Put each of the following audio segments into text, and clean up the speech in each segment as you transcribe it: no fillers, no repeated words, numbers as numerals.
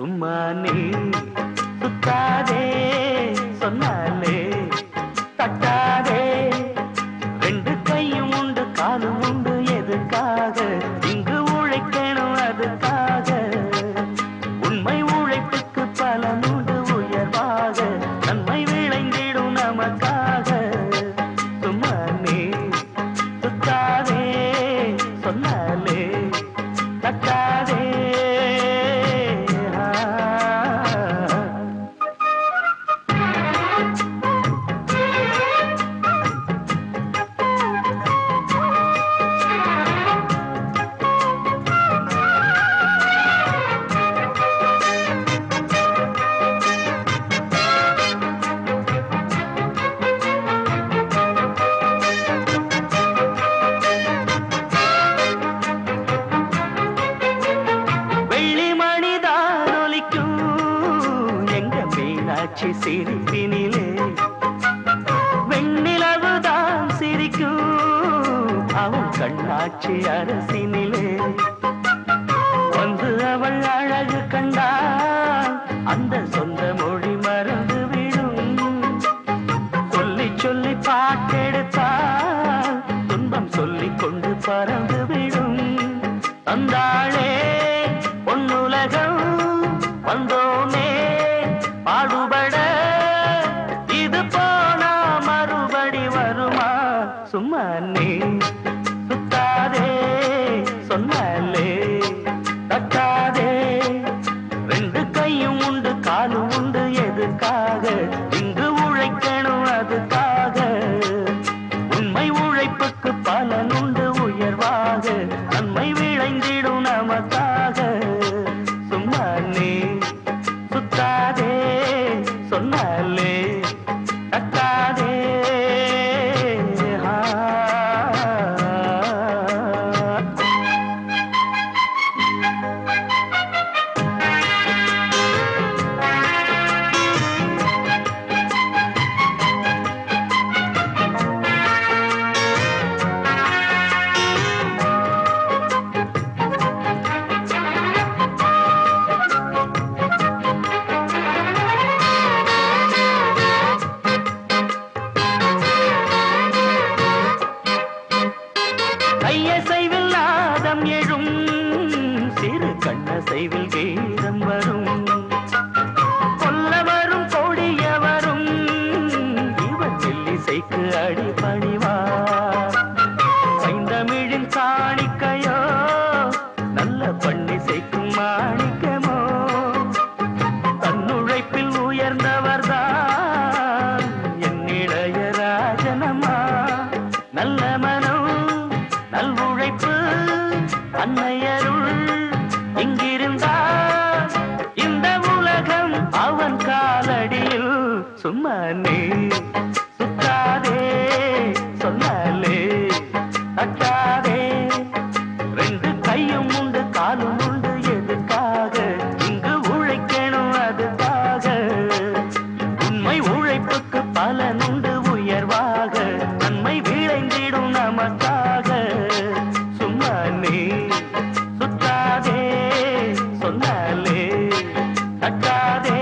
சும்மா நீ சுத்தாதே சொன்னாலே தட்டாதே ரெண்டு கையும் உண்டு காலும் உண்டு எதுக்காக இங்கு உழைக்கணும் அதுக்காக உண்மை உழைப்புக்கு பலனுண்டு உயர்வாக நன்மை விளைந்திடும் நமக்காக சும்மா நீ சுத்தாதே சொன்னாலே தட்டாதே சிரிப்பினிலே வெண்ணிலவுதான் சிரிக்கும் அவள் கண்ணாட்சி அரசினிலே வந்து அவள் அழகு கண்டால் அந்த சொந்த மொழி மறந்து விடும் சொல்லி சொல்லி பாட்டெடுத்தால் துன்பம் சொல்லிக் கொண்டு பறந்து விடும் தந்தாளே பொன்னுலகம் வந்தோமே பாடுபட இது போனா மறுபடி வருமா சும்மா நீ சுத்தாதே சொன்னாலே தட்டாதே ரெண்டு கையும் உண்டு காலும் உண்டு எதுக்காக இங்கு உழைக்கணும் அதுக்காக உண்மை உழைப்புக்கு பலனுண்டு உயர்வாக நன்மை விளைந்திடும் நமக்காக சும்மா நீ சுத்தாதே சொன்னாலே தட்டாதே கையசைவில் நாதம் எழும் சிறு கண்ணசைவில் கீதம் வரும் கொல்ல வரும் கொடிய வரும் இவர் செல்லிசைக்கு அடிபணிவார் பைந்தமிழின் காணிக்கையோ நல்ல பண்ணிசைக்கும் மாணிக்கமோ தன்னுழைப்பில் உயர்ந்தவர்தான் என் இளையராஜனம்மா நல்ல மனம் நல் உழைப்பு அன்னையருள் இங்கிருந்தால் இந்த உலகம் அவன் காலடியில் சும்மா நீ சுத்தாதே சொன்னாலே தட்டாதே ரெண்டு கையும் உண்டு காலும் உண்டு எதுக்காக இங்கு உழைக்கணும் அதுக்காக உண்மை உழைப்புக்கு பலனுண்டு உயர்வாக நன்மை விளைந்திடும் நமக்காக சும்மா நீ சுத்தாதே சொன்னாலே தட்டாதே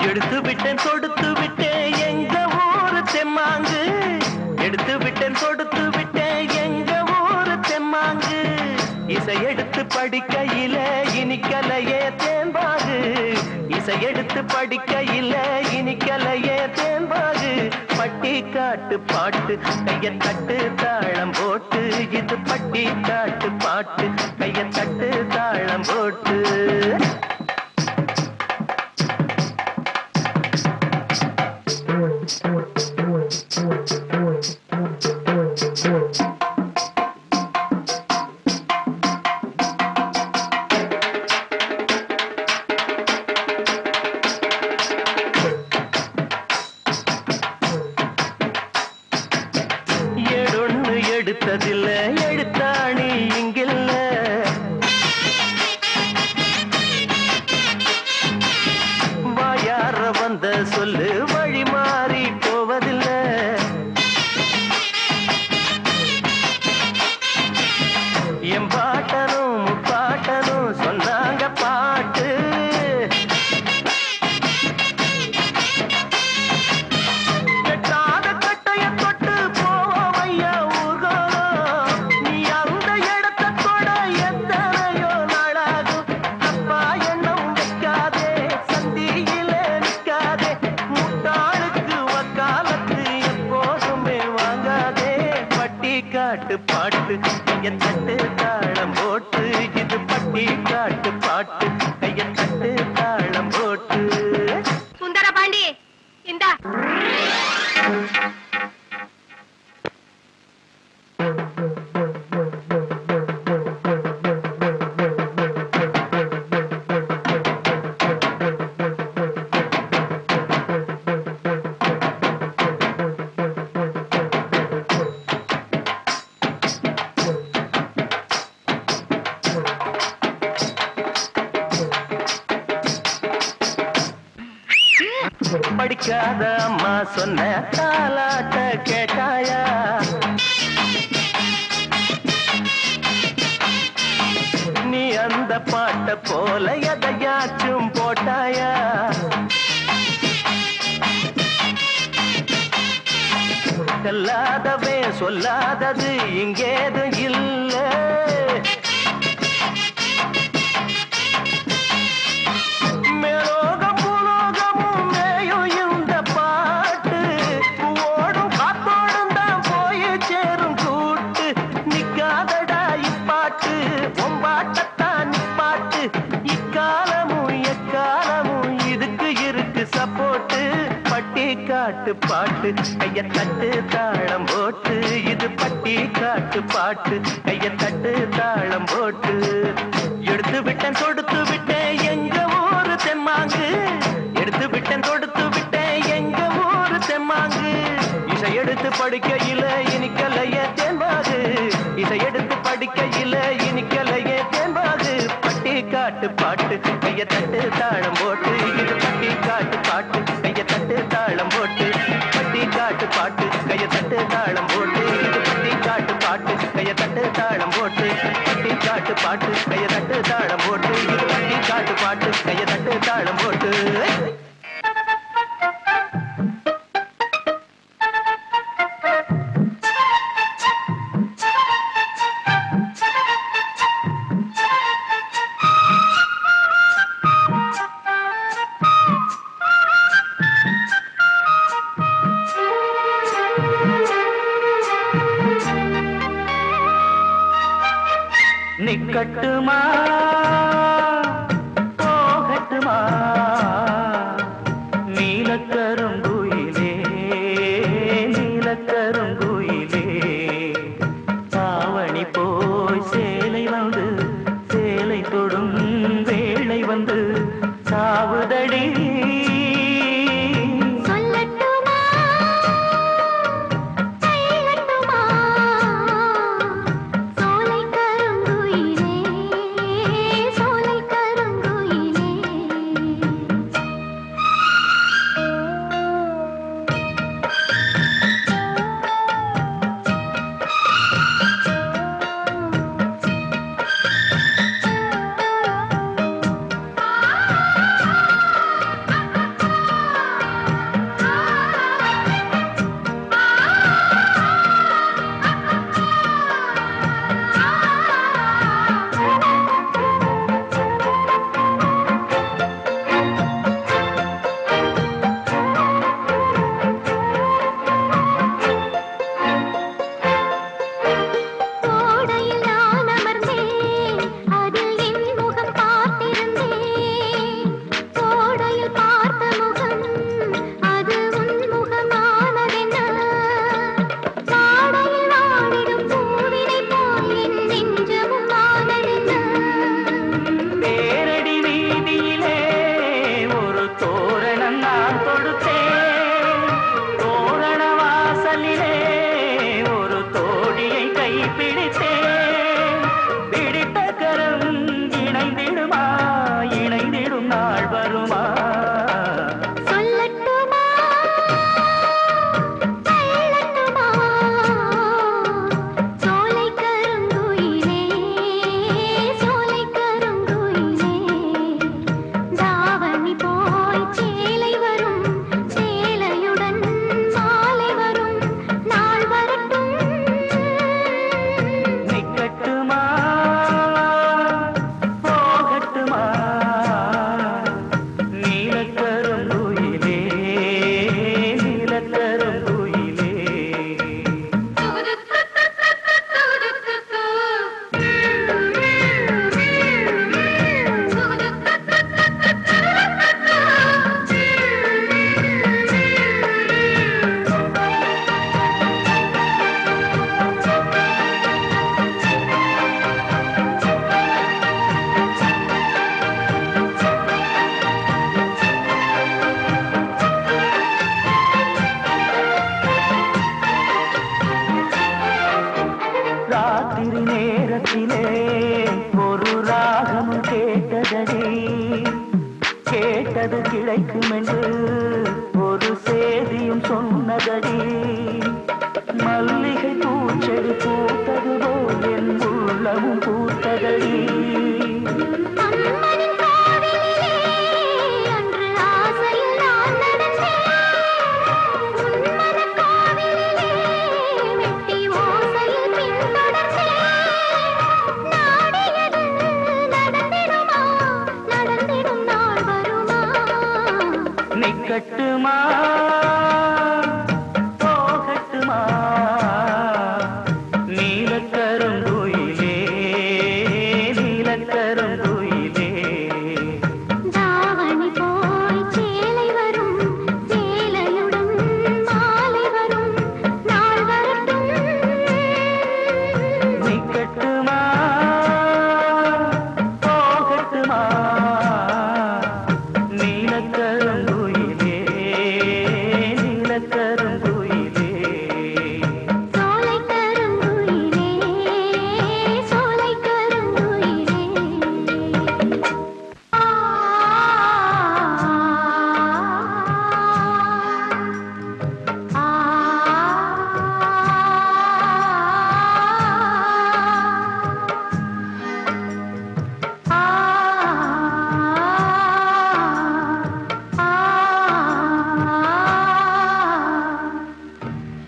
எடுத்து விட்டேன் கொடுத்து விட்டேன் எங்க ஊரு தெம்மாங்கு எடுத்து விட்டேன் கொடுத்து விட்டேன் எங்க ஊரு தெம்மாங்கு இசை எடுத்து படிக்கையில இனிக்கலையே தேன்பாகு இசை எடுத்து படிக்கையில இனிக்கலையே தேன்பாகு பட்டி காட்டு பாட்டு கைய தட்டு தாளம் போட்டு இது பட்டி காட்டு பாட்டு கைய தட்டு தாளம் போட்டு எடுத்ததில்ல எழுத்தாணி இங்கில்ல. வாயார வந்த சொல்லு வழி மாறி போவதில்லை. என் பாட்டனும் முப்பாட்டனும் சொன்னாங்க பாட்டு. கட்டாத கட்டைய தொட்டு போவோம் ஐயா ஊர்கோலம். நீ அந்த இடத்தை தொட எத்தனையோ நாளாகும். அப்பா எண்ணம் வைக்காதே, சந்தியிலே நிற்காதே. முட்டாளுக்கு வக்காலத்து எப்போதுமே வாங்காதே. பட்டி காட்டு பாட்டு கைய தட்டு தாளம் போட்டு. இது பட்டி காட்டு பாட்டு கைய தட்டு தாளம் போட்டு. சுந்தர பாண்டி இந்தா. படிக்காத அம்மா சொன்ன தாலாட்ட கேட்டாயா? நீ அந்த பாட்ட போல எதையாச்சும் போட்டாயா? சொல்லாதவே சொல்லாதது இங்கேதும் இல்ல. மேலோகம் பூலோகமும் மேயும் இந்த பாட்டு. ஓடும் காத்தோடும் தான் போய் சேரும் கூட்டு. நிக்காதடா இப்பாட்டு ஒம்பாட்டத்தான் நிப்பாட்டு. இக்காலமும் எக்காலமும் இதுக்கு இருக்கு சப்போட்டு. பட்டி காட்டு பாட்டு கைய தட்டு தாளம் போட்டு. இது பட்டி காட்டு பாட்டு கைய தட்டு தாளம் போட்டு. எடுத்து விட்டேன் தொடுத்து விட்டேன் எங்க ஊரு தெம்மாங்கு. எடுத்து விட்டேன் தொடுத்து விட்டேன் எங்க ஊரு தெம்மாங்கு. இசை எடுத்து படிக்கையில இனிக்கலைய தேன்பாகு. இசை எடுத்து படிக்கையில இனிக்கலைய தேன்பாகு. பட்டி காட்டு பாட்டு கைய தட்டு தாளம் போட்டு. இது பட்டி காட்டு பாட்டு கைய தட்டு தாளம் போட்டு. பட்டி காட்டு பாட்டு கைய தட்டு தாளம் போட்டு. இது பட்டி காட்டு பாட்டு கைய தட்டு தாளம் போட்டு. பட்டி காட்டு பாட்டு கைய தட்டு தாளம் போட்டு. இது பட்டி காட்டு பாட்டு கைய தட்டு தாளம் போட்டு. நிக்கட்டுமா போகட்டுமா நீலக்கருங்குயிலே நீலக்கருங்குயிலே. பாவணி போய் சேலை வந்து சேலை தொடும் வேளை வந்து சாவுதடி. நினைத்தது கிடைக்கும் என்று ஒரு சேதியும் சொன்னதடி. மல்லிகை பூச்செடி பூத்தது போல் என் உள்ளமும் பூத்ததடி. நிக்கட்டுமா போகட்டுமா நீலக்கருங்குயிலே நீலக்கருங்குயிலே. தாவணி போய் சேலை வரும் சேலையுடன் மாலை வரும் நாள் வரட்டும். நிக்கட்டுமா போகட்டுமா நீலக்கருங்குயிலே நீலக்கருங்குயிலே. சோலை கருங்குயிலே சோலை கருங்குயிலே. ஆ ஆ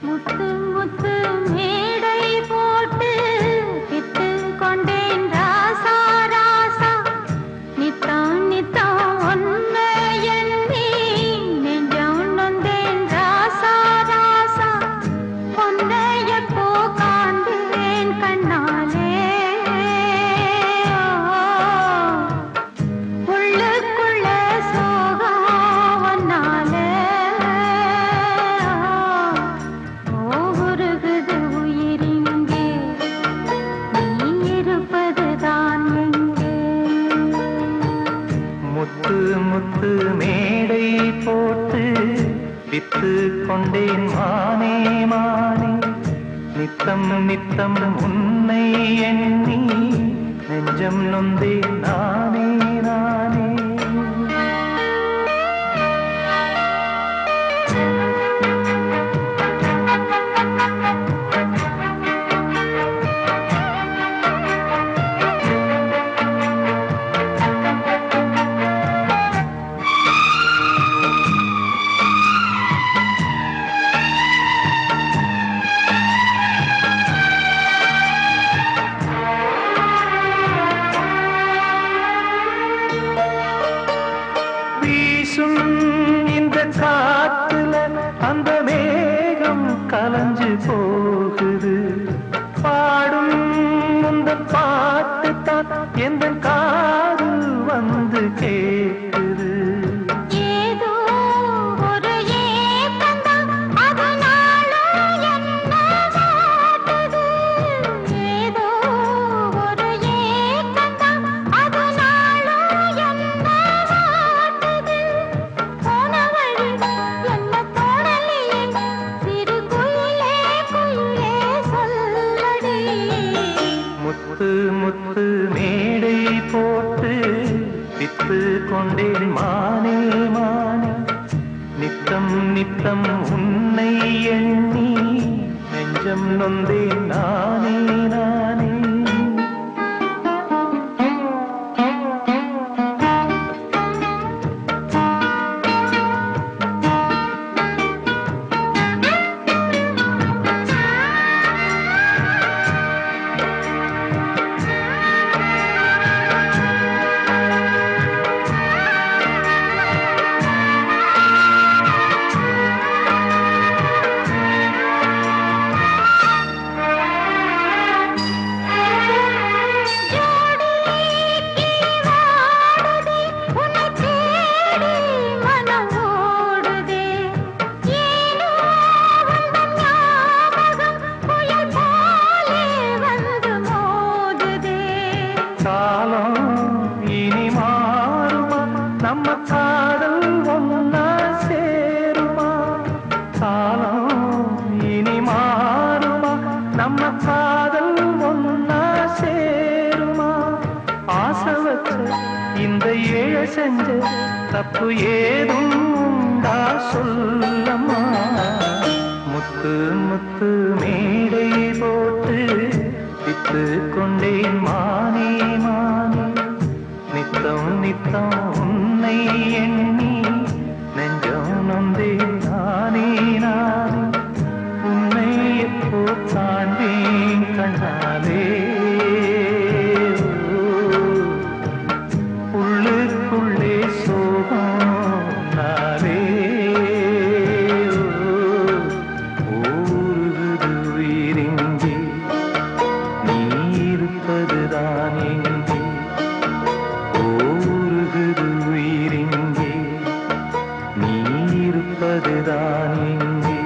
முத்து முத்து மேடை போட்டு விட்டு கொண்டேன் ராசா ராசா. நித்தம் நித்தம் ஒன்னை எண்ணி நெஞ்சம் நொந்தேன் ராசா ராசா. பொன்னையப்போ காண்பேன் கண்ணாலே உள்ளுக்குள்ள சோகம் ஒன்னாலே. உருகுது உயிரிங்கே நீ இருப்பதுதான் எங்கே. முத்து முத்து மேடை போட்டு வித்து கொண்டேன் மானே மானே. நித்தம் நித்தம் உன்னை எண்ணி நெஞ்சம் நொந்தேன் நானே நானே. வீசும் இந்த காத்துல அந்த மேகம் கலஞ்சு போகுது. பாடும் இந்த பாட்டு தான் எந்த காது வந்து கேட்குது. ஏதோ ஒரு ஏக்கந்தான் அது நாளும் என்ன வாட்டுது. ஏதோ ஒரு ஏக்கந்தான் அது நாளும் என்ன வாட்டுது. போன வழி என்ன தோணலையே சிறு குயிலே குயிலே சொல்லடி. முத்து முத்து மேடை போட்டு வித்து கொண்டேன் மானே மானே. நித்தம் நித்தம் உன்னை எண்ணி நெஞ்சம் நொந்தேன் நானே நானே. நம்ம காதல் ஒன்னா சேருமா? ஆசை வச்ச இந்த ஏழை செஞ்ச தப்பு ஏதும் உண்டா சொல்லம்மா. முத்து முத்து மேடை போட்டு வித்து கொண்டேன் மானே மானே. நித்தம் நித்தம் உன்னை எண்ணி நெஞ்சம் நொந்தேன் நானே நானே. உன்னை எப்போ காண்பேன் கண்ணாலே. உள்ளுக்குள்ளே சோகம் நாளே. ஊருகுது உயிரிங்கே நீ இருப்பதுதான் எங்கே. ஊருகுது உயிரிங்கே நீ இருப்பதுதான் எங்கே.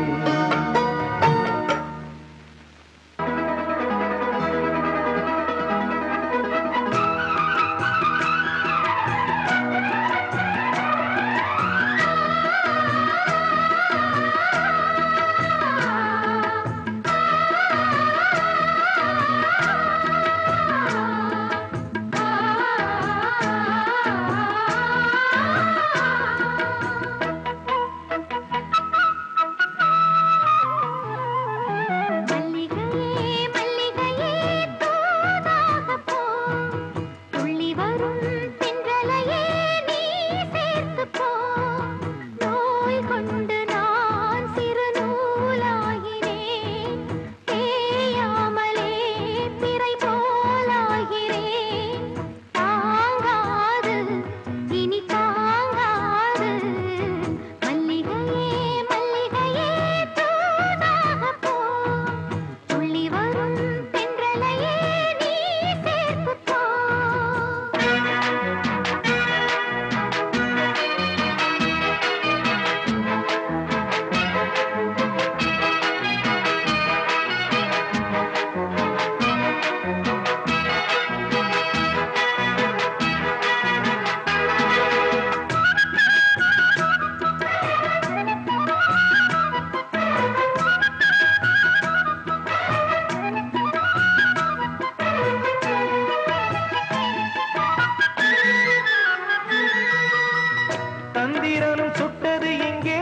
சந்திரனும் சுட்டது எங்கே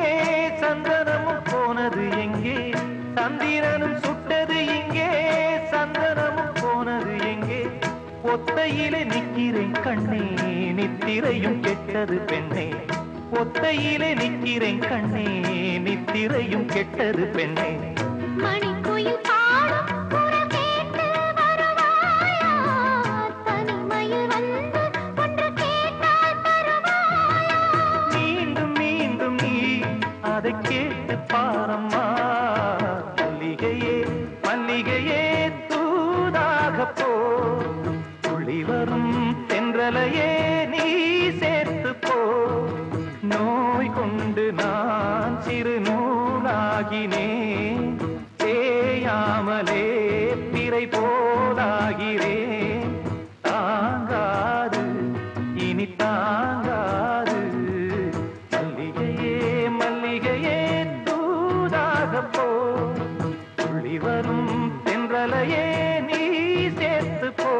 சந்தனமும் போனது எங்கே. சந்திரனும் சுட்டது எங்கே சந்தனமும் போனது எங்கே. ஒத்தையிலே நிக்கிறேன் கண்ணே நித்திரையும் கெட்டது பெண்ணே. ஒத்தையிலே நிக்கிறேன் கண்ணே நித்திரையும் கெட்டது பெண்ணே. மணிக்குயில் பாடும் குரல் கேட்டு வருவாயா? தனிமையில் வந்து ஒன்று கேட்டால் தருவாயா? மீண்டும் மீண்டும் நீ அதை கேட்டு பாரம்மா. மல்லிகையே மல்லிகையே தூதாக போ. துளி வரும் தென்றலையே நீ சேர்த்து போ. நோய் கொண்டு நான் சிறு நூலாகினேன். தேயாமலே பிறை போலாகிறேன். தாங்காது இனி தாங்காது. மல்லிகையே மல்லிகையே தூதாக போ. துளி வரும் தென்றலையே நீ சேர்த்து போ.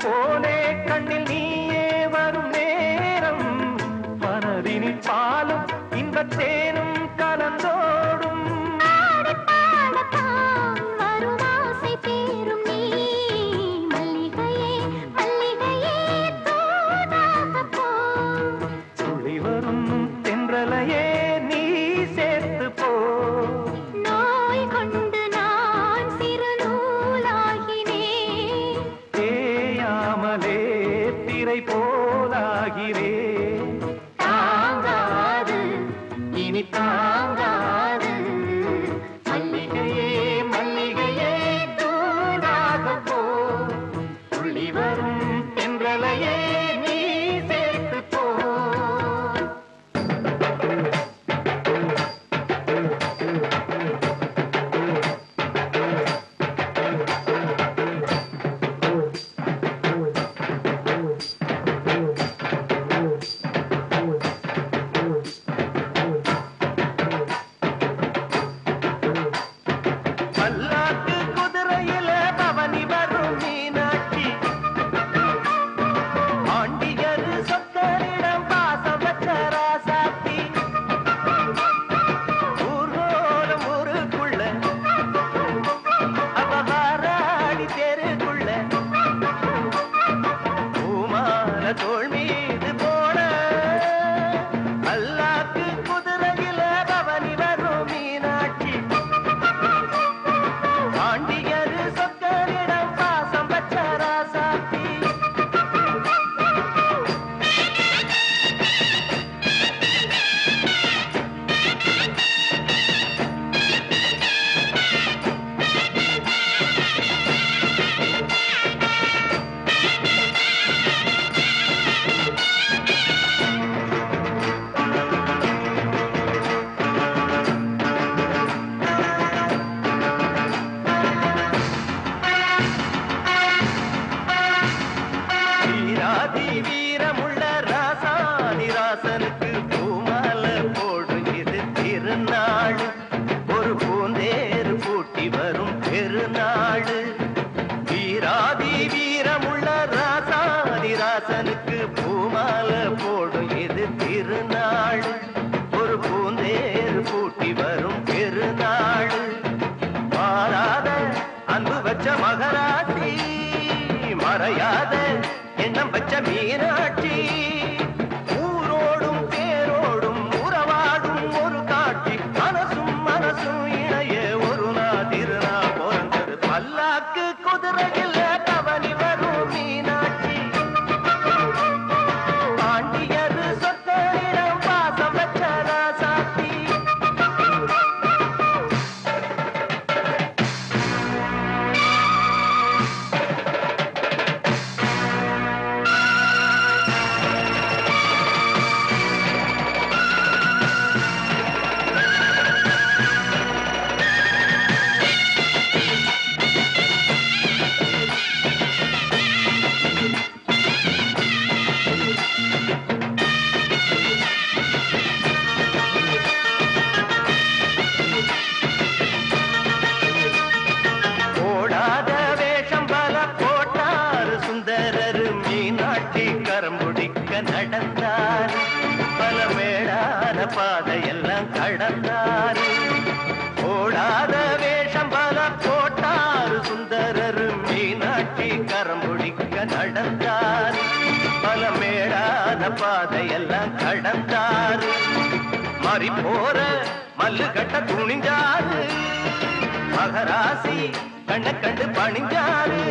போலே கண்ணில் நீயே வரும் நேரம். மனதினில் பாலும் இன்பத்தேனும் கலந்தோடும். வரும் ஆசை பேரும் நீ மல்லிகை வீராதி வீரமுள்ள ராசாதி ராசனுக்கு பூமாலை போடும் இது திருநாள் ஒரு பூந்தேறு பூட்டி வரும் பெருநாள் வீராதி வீரமுள்ள ராசாதி ராசனுக்கு பூமாலை போடும் இது திருநாள் ஒரு பூந்தேறு பூட்டி வரும் பெருநாள் மாறாத அன்பு வச்ச மகராசி மறையாத எண்ணம் வச்ச மீனாட்சி ஊரோடும் தேரோடும் உறவாடும் ஒரு காட்சி மனசும் மனசும் இணைய ஒரு நாதிருநா பிறந்தது பல்லாக்கு குதிரையில் கவனி வரும் மீனாட்சி பாண்டியர் சொத்தரிடம் பாசம் வச்ச ராசாத்தி ஓடாத வேஷம் பல போட்டார் சுந்தரர் மீனாட்சி கரம்புடிக்க நடந்தார் பல மேடான பாதையெல்லாம் கடந்தார் ஓடாத வேஷம் பல போட்டார் சுந்தரர் மீனாட்சி கரம்புடிக்க நடந்தார் பல மேடான பாதையெல்லாம் கடந்தார் மாறி போற மல்லு கட்ட துணிஞ்சாரு மகராசி கண்ண கண்டு பணிஞ்சாரு